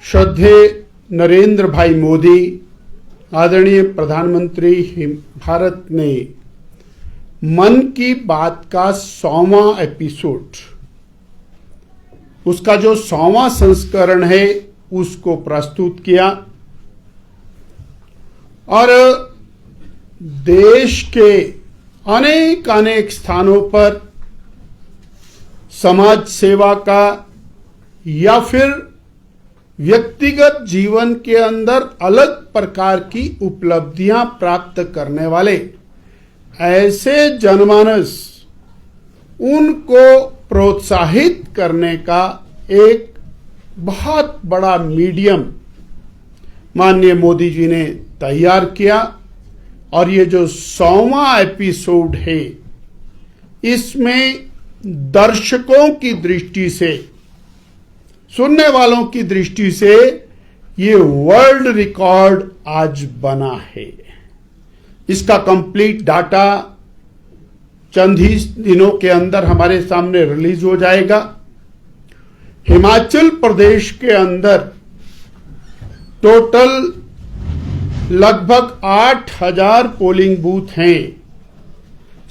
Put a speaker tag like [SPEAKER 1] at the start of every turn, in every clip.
[SPEAKER 1] श्रद्धेय नरेंद्र भाई मोदी, आदरणीय प्रधानमंत्री भारत ने मन की बात का 100वां एपिसोड, उसका जो 100वां संस्करण है उसको प्रस्तुत किया और देश के अनेक स्थानों पर समाज सेवा का या फिर व्यक्तिगत जीवन के अंदर अलग प्रकार की उपलब्धियां प्राप्त करने वाले ऐसे जनमानस, उनको प्रोत्साहित करने का एक बहुत बड़ा मीडियम माननीय मोदी जी ने तैयार किया। और ये जो 100वां एपिसोड है, इसमें दर्शकों की दृष्टि से, सुनने वालों की दृष्टि से ये वर्ल्ड रिकॉर्ड आज बना है। इसका कंप्लीट डाटा चंद ही दिनों के अंदर हमारे सामने रिलीज हो जाएगा। हिमाचल प्रदेश के अंदर टोटल लगभग 8,000 पोलिंग बूथ हैं।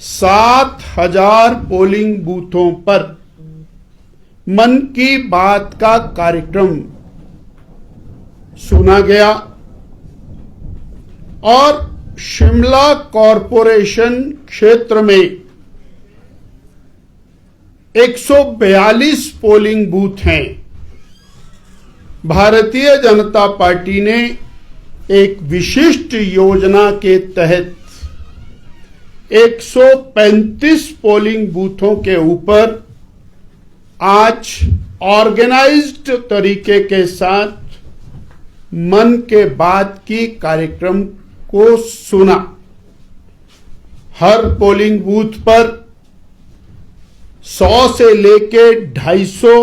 [SPEAKER 1] 7,000 पोलिंग बूथों पर मन की बात का कार्यक्रम सुना गया और शिमला कॉरपोरेशन क्षेत्र में 142 पोलिंग बूथ हैं। भारतीय जनता पार्टी ने एक विशिष्ट योजना के तहत 135 पोलिंग बूथों के ऊपर आज ऑर्गेनाइज्ड तरीके के साथ मन के बात की कार्यक्रम को सुना। हर पोलिंग बूथ पर 100 से लेके 250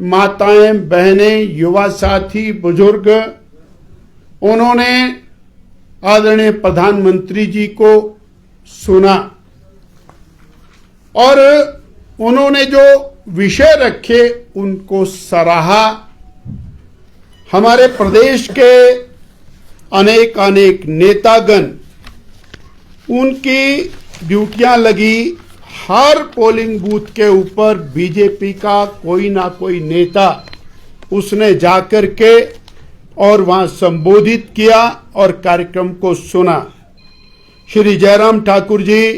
[SPEAKER 1] माताएं, बहनें, युवा साथी, बुजुर्ग, उन्होंने आदरणीय प्रधानमंत्री जी को सुना और उन्होंने जो विषय रखे उनको सराहा। हमारे प्रदेश के अनेक नेतागण, उनकी ड्यूटियां लगी। हर पोलिंग बूथ के ऊपर बीजेपी का कोई ना कोई नेता उसने जाकर के और वहां संबोधित किया और कार्यक्रम को सुना। श्री जयराम ठाकुर जी,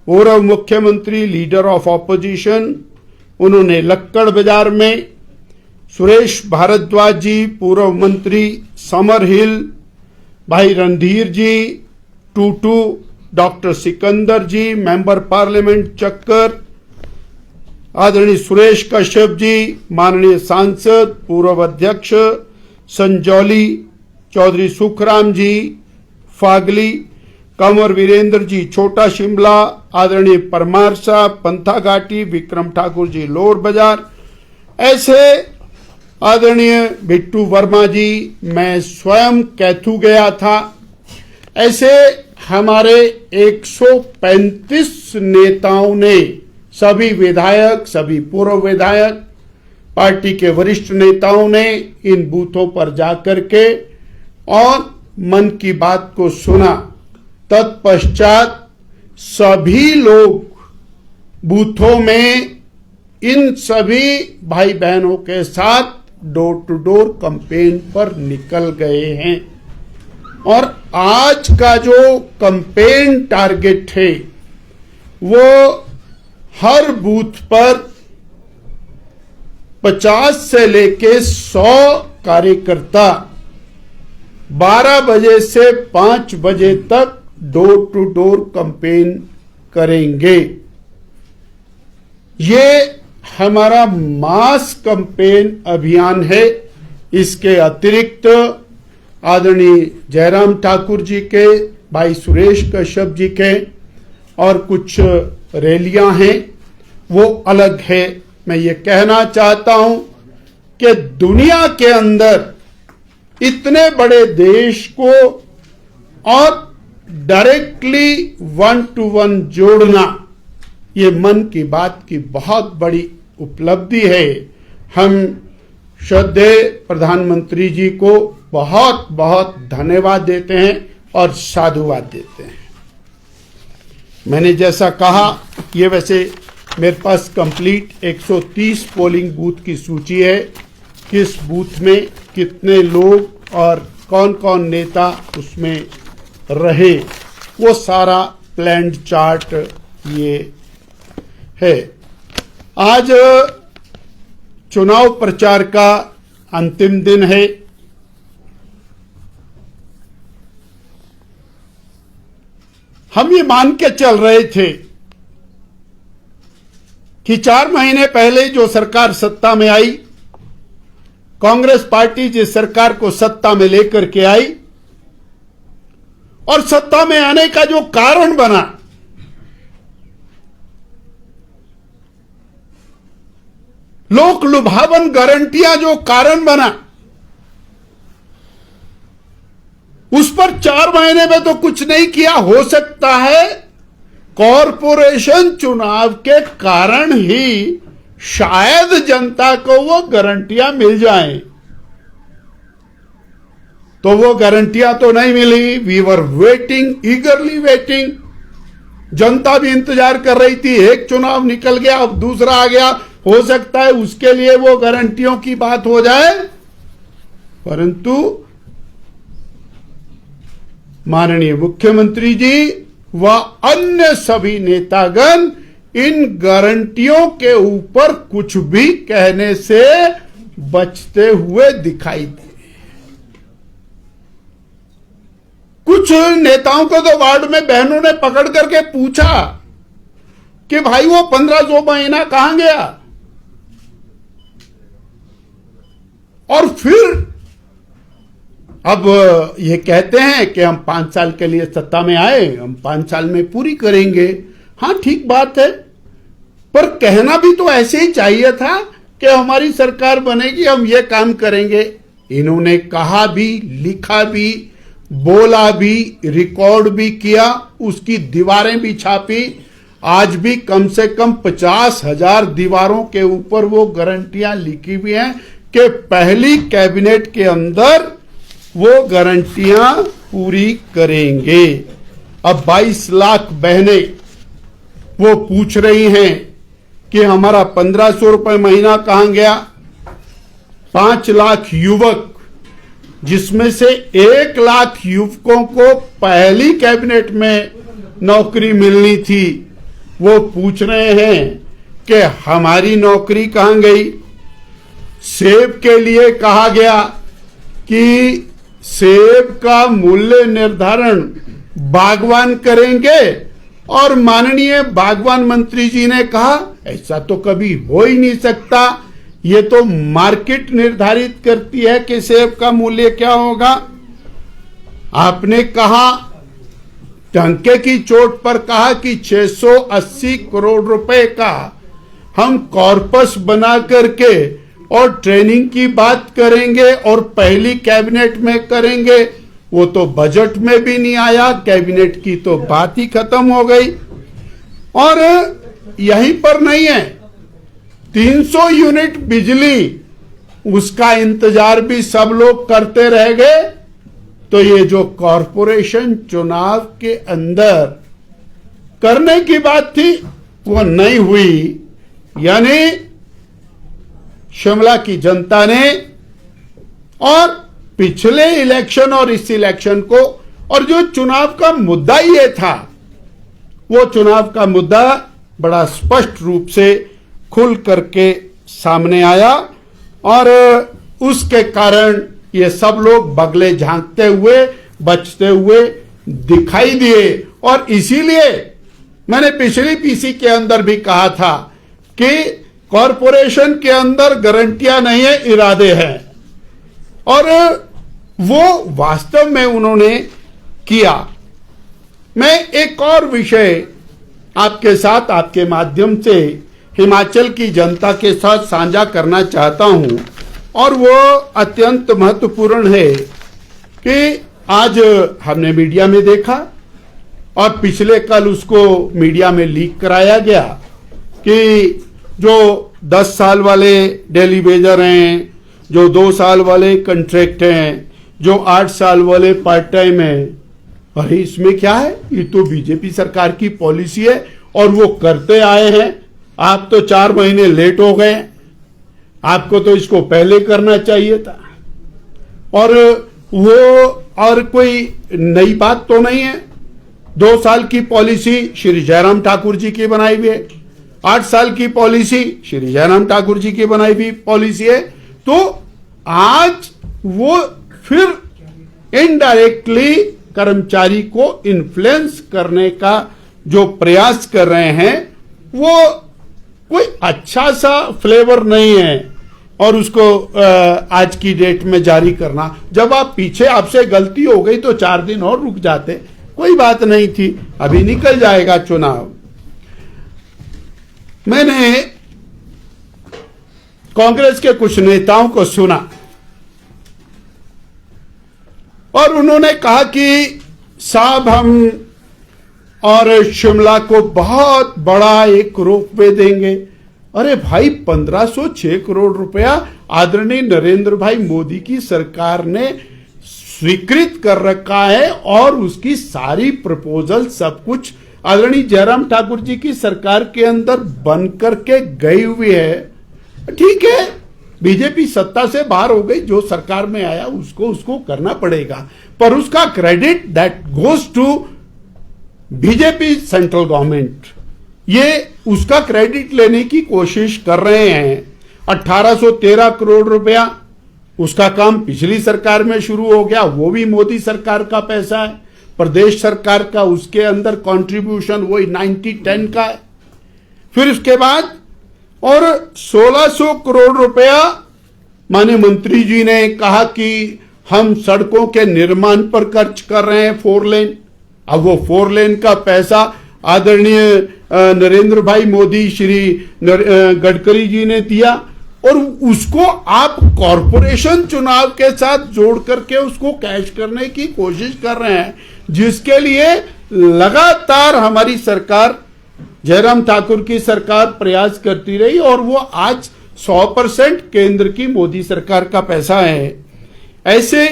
[SPEAKER 1] पूर्व मुख्यमंत्री, लीडर ऑफ ऑपोजिशन, उन्होंने लक्कड़ बाजार में, सुरेश भारद्वाज जी, पूर्व मंत्री समर हिल, भाई रणधीर जी, टूटू, डॉक्टर सिकंदर जी, मेंबर पार्लियामेंट चक्कर, आदरणीय सुरेश कश्यप जी, माननीय सांसद, पूर्व अध्यक्ष संजौली, चौधरी सुखराम जी फागली, कंवर वीरेंद्र जी छोटा शिमला, आदरणीय परमार साहब पंथाघाटी, विक्रम ठाकुर जी लोअर बाजार, ऐसे आदरणीय बिट्टू वर्मा जी, मैं स्वयं कैथू गया था। ऐसे हमारे 135 नेताओं ने, सभी विधायक, सभी पूर्व विधायक, पार्टी के वरिष्ठ नेताओं ने इन बूथों पर जाकर के और मन की बात को सुना। तत्पश्चात सभी लोग बूथों में इन सभी भाई बहनों के साथ डोर टू डोर कैंपेन पर निकल गए हैं और आज का जो कैंपेन टारगेट है वो हर बूथ पर 50 से लेके 100 कार्यकर्ता 12 बजे से 5 बजे तक डोर टू डोर कैंपेन करेंगे। ये हमारा मास कैंपेन अभियान है। इसके अतिरिक्त आदरणीय जयराम ठाकुर जी के, भाई सुरेश कश्यप जी के और कुछ रैलियां हैं, वो अलग है। मैं ये कहना चाहता हूं कि दुनिया के अंदर इतने बड़े देश को और डायरेक्टली 1 to 1 जोड़ना, ये मन की बात की बहुत बड़ी उपलब्धि है। हम श्रद्धेय प्रधानमंत्री जी को बहुत बहुत धन्यवाद देते हैं और साधुवाद देते हैं। मैंने जैसा कहा, ये वैसे मेरे पास कंप्लीट 130 पोलिंग बूथ की सूची है, किस बूथ में कितने लोग और कौन कौन नेता उसमें रहे, वो सारा प्लान्ड चार्ट ये है। आज चुनाव प्रचार का अंतिम दिन है। हम ये मान के चल रहे थे कि 4 महीने पहले जो सरकार सत्ता में आई, कांग्रेस पार्टी जिस सरकार को सत्ता में लेकर के आई और सत्ता में आने का जो कारण बना, लोक लुभावन गारंटियां जो कारण बना, उस पर 4 महीने में तो कुछ नहीं किया। हो सकता है कॉरपोरेशन चुनाव के कारण ही शायद जनता को वो गारंटियां मिल जाएं, तो वो गारंटियां तो नहीं मिली। We were waiting, eagerly waiting. जनता भी इंतजार कर रही थी। एक चुनाव निकल गया, अब दूसरा आ गया, हो सकता है उसके लिए वो गारंटियों की बात हो जाए, परंतु माननीय मुख्यमंत्री जी व अन्य सभी नेतागण इन गारंटियों के ऊपर कुछ भी कहने से बचते हुए दिखाई दे। कुछ नेताओं को तो वार्ड में बहनों ने पकड़ करके पूछा कि भाई वो 1500 महीना कहां गया, और फिर अब ये कहते हैं कि हम 5 साल के लिए सत्ता में आए, हम 5 साल में पूरी करेंगे। हां, ठीक बात है, पर कहना भी तो ऐसे ही चाहिए था कि हमारी सरकार बनेगी, हम ये काम करेंगे। इन्होंने कहा भी, लिखा भी, बोला भी, रिकॉर्ड भी किया, उसकी दीवारें भी छापी। आज भी कम से कम 50,000 दीवारों के ऊपर वो गारंटियां लिखी हुई हैं कि पहली कैबिनेट के अंदर वो गारंटियां पूरी करेंगे। अब 22 लाख बहनें वो पूछ रही हैं कि हमारा 1500 रुपए महीना कहां गया। 5 लाख युवक, जिसमें से 1 लाख युवकों को पहली कैबिनेट में नौकरी मिलनी थी, वो पूछ रहे हैं कि हमारी नौकरी कहां गई। सेब के लिए कहा गया कि सेब का मूल्य निर्धारण बागवान करेंगे, और माननीय बागवान मंत्री जी ने कहा ऐसा तो कभी हो ही नहीं सकता, ये तो मार्केट निर्धारित करती है कि सेब का मूल्य क्या होगा। आपने कहा, टंके की चोट पर कहा कि 680 करोड़ रुपए का हम कॉर्पस बना करके और ट्रेनिंग की बात करेंगे और पहली कैबिनेट में करेंगे। वो तो बजट में भी नहीं आया, कैबिनेट की तो बात ही खत्म हो गई। और यहीं पर नहीं है, 300 यूनिट बिजली, उसका इंतजार भी सब लोग करते रह गए। तो ये जो कॉरपोरेशन चुनाव के अंदर करने की बात थी वो नहीं हुई, यानी शिमला की जनता ने और पिछले इलेक्शन और इस इलेक्शन को, और जो चुनाव का मुद्दा ये था, वो चुनाव का मुद्दा बड़ा स्पष्ट रूप से खुल करके सामने आया, और उसके कारण ये सब लोग बगले झांकते हुए, बचते हुए दिखाई दिए। और इसीलिए मैंने पिछली पीसी के अंदर भी कहा था कि कॉरपोरेशन के अंदर गारंटियां नहीं है, इरादे हैं, और वो वास्तव में उन्होंने किया। मैं एक और विषय आपके साथ, आपके माध्यम से हिमाचल की जनता के साथ साझा करना चाहता हूं, और वो अत्यंत महत्वपूर्ण है कि आज हमने मीडिया में देखा और पिछले कल उसको मीडिया में लीक कराया गया कि जो 10 साल वाले डेली वेजर हैं, जो 2 साल वाले कॉन्ट्रैक्ट हैं, जो 8 साल वाले पार्ट टाइम हैं। अरे इसमें क्या है, ये तो बीजेपी सरकार की पॉलिसी है और वो करते आए हैं। आप तो 4 महीने लेट हो गए, आपको तो इसको पहले करना चाहिए था। और वो और कोई नई बात तो नहीं है। 2 साल की पॉलिसी श्री जयराम ठाकुर जी की बनाई हुई है, 8 साल की पॉलिसी श्री जयराम ठाकुर जी की बनाई हुई पॉलिसी है। तो आज वो फिर इनडायरेक्टली कर्मचारी को इन्फ्लुएंस करने का जो प्रयास कर रहे हैं, वो कोई अच्छा सा फ्लेवर नहीं है। और उसको आज की डेट में जारी करना, जब आप पीछे आपसे गलती हो गई तो 4 दिन और रुक जाते, कोई बात नहीं थी, अभी निकल जाएगा चुनाव। मैंने कांग्रेस के कुछ नेताओं को सुना और उन्होंने कहा कि साहब हम और शिमला को बहुत बड़ा एक रोपवे देंगे। अरे भाई 1506 करोड़ रुपया आदरणीय नरेंद्र भाई मोदी की सरकार ने स्वीकृत कर रखा है और उसकी सारी प्रपोजल सब कुछ आदरणीय जयराम ठाकुर जी की सरकार के अंदर बन करके गई हुई है। ठीक है, बीजेपी सत्ता से बाहर हो गई, जो सरकार में आया उसको करना पड़ेगा, पर उसका credit that goes to BJP central government. ये उसका क्रेडिट लेने की कोशिश कर रहे हैं। 1813 करोड़ रुपया उसका काम पिछली सरकार में शुरू हो गया, वो भी मोदी सरकार का पैसा है। प्रदेश सरकार का उसके अंदर कंट्रीब्यूशन वही 90-10 का है। फिर उसके बाद और 1600 करोड़ रुपया माननीय मंत्री जी ने कहा कि हम सड़कों के निर्माण पर खर्च कर रहे हैं, 4 लेन। अब वो 4 लेन का पैसा आदरणीय नरेंद्र भाई मोदी, श्री गडकरी जी ने दिया और उसको आप कॉरपोरेशन चुनाव के साथ जोड़ करके उसको कैश करने की कोशिश कर रहे हैं, जिसके लिए लगातार हमारी सरकार, जयराम ठाकुर की सरकार प्रयास करती रही और वो आज 100% केंद्र की मोदी सरकार का पैसा है। ऐसे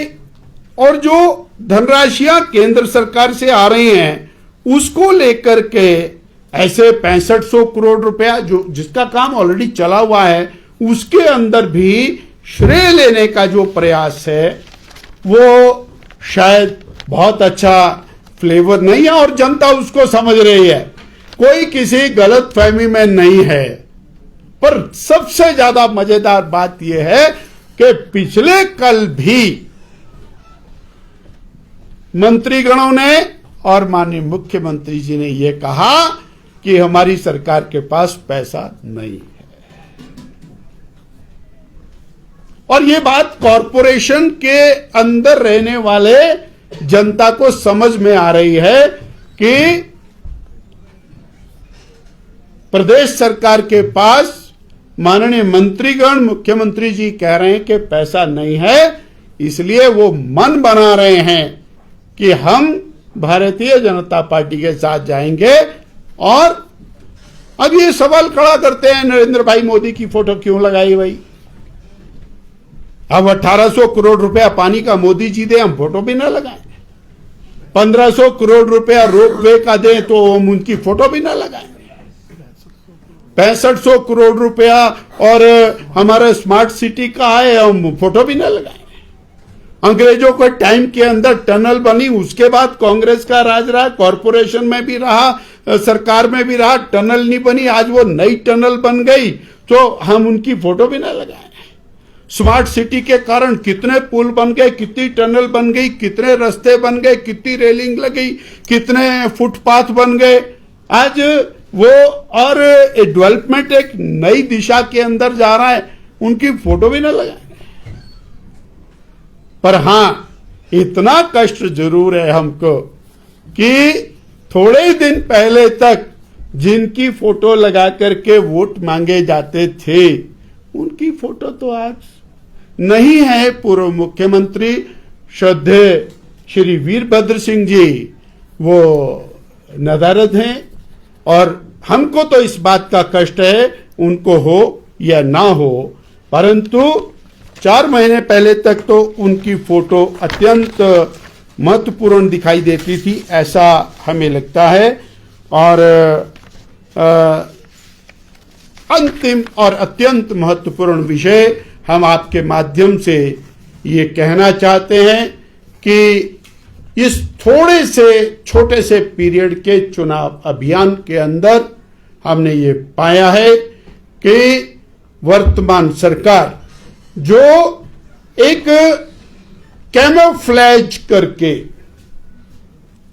[SPEAKER 1] और जो धनराशियां केंद्र सरकार से आ रही हैं उसको लेकर के ऐसे 6500 करोड़ रुपया जो जिसका काम ऑलरेडी चला हुआ है, उसके अंदर भी श्रेय लेने का जो प्रयास है वो शायद बहुत अच्छा फ्लेवर नहीं है और जनता उसको समझ रही है। कोई किसी गलत फहमी में नहीं है। पर सबसे ज्यादा मजेदार बात यह है कि पिछले कल भी मंत्रीगणों ने और माननीय मुख्यमंत्री जी ने यह कहा कि हमारी सरकार के पास पैसा नहीं है। और यह बात कॉरपोरेशन के अंदर रहने वाले जनता को समझ में आ रही है कि प्रदेश सरकार के पास माननीय मंत्रीगण, मुख्यमंत्री जी कह रहे हैं कि पैसा नहीं है, इसलिए वो मन बना रहे हैं कि हम भारतीय जनता पार्टी के साथ जाएंगे। और अब ये सवाल खड़ा करते हैं, नरेंद्र भाई मोदी की फोटो क्यों लगाई भाई? अब 1800 करोड़ रुपया पानी का मोदी जी दे, हम फोटो भी ना लगाएं। 1500 करोड़ रुपया रोपवे का दें तो हम उनकी फोटो भी ना लगाएं। 6500 करोड़ रुपया और हमारा स्मार्ट सिटी का है, हम फोटो भी ना लगाएं। अंग्रेजों के टाइम के अंदर टनल बनी, उसके बाद कांग्रेस का राज रहा, कॉरपोरेशन में भी रहा, सरकार में भी रहा, टनल नहीं बनी, आज वो नई टनल बन गई तो हम उनकी फोटो भी ना लगाएं। स्मार्ट सिटी के कारण कितने पुल बन गए, कितनी टनल बन गई, कितने रास्ते बन गए, कितनी रेलिंग लगी, कितने फुटपाथ बन गए। आज वो और डेवलपमेंट एक नई दिशा के अंदर जा रहा है, उनकी फोटो भी ना लगाएं। पर हां, इतना कष्ट जरूर है हमको कि थोड़े ही दिन पहले तक जिनकी फोटो लगा करके वोट मांगे जाते थे, उनकी फोटो तो आज नहीं है। पूर्व मुख्यमंत्री श्रद्धेय श्री वीरभद्र सिंह जी वो नदारद हैं और हमको तो इस बात का कष्ट है, उनको हो या ना हो, परंतु 4 महीने पहले तक तो उनकी फोटो अत्यंत महत्वपूर्ण दिखाई देती थी, ऐसा हमें लगता है। और अंतिम और अत्यंत महत्वपूर्ण विषय हम आपके माध्यम से ये कहना चाहते हैं कि इस थोड़े से छोटे से पीरियड के चुनाव अभियान के अंदर हमने ये पाया है कि वर्तमान सरकार जो एक कैमोफ्लेज करके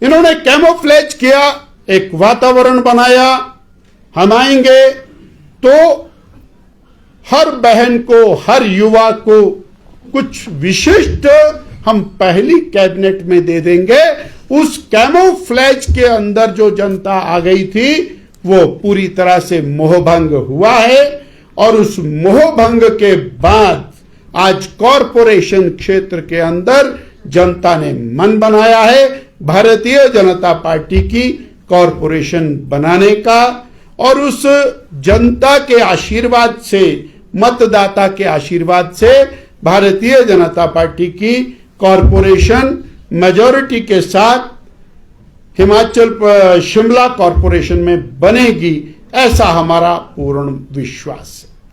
[SPEAKER 1] इन्होंने कैमोफ्लेज किया, एक वातावरण बनाया, हम आएंगे तो हर बहन को, हर युवा को कुछ विशिष्ट हम पहली कैबिनेट में दे देंगे। उस कैमोफ्लेज के अंदर जो जनता आ गई थी वो पूरी तरह से मोहभंग हुआ है। और उस मोहभंग के बाद आज कॉरपोरेशन क्षेत्र के अंदर जनता ने मन बनाया है भारतीय जनता पार्टी की कॉरपोरेशन बनाने का। और उस जनता के आशीर्वाद से, मतदाता के आशीर्वाद से भारतीय जनता पार्टी की कॉरपोरेशन मेजॉरिटी के साथ हिमाचल शिमला कॉरपोरेशन में बनेगी, ऐसा हमारा पूर्ण विश्वास है।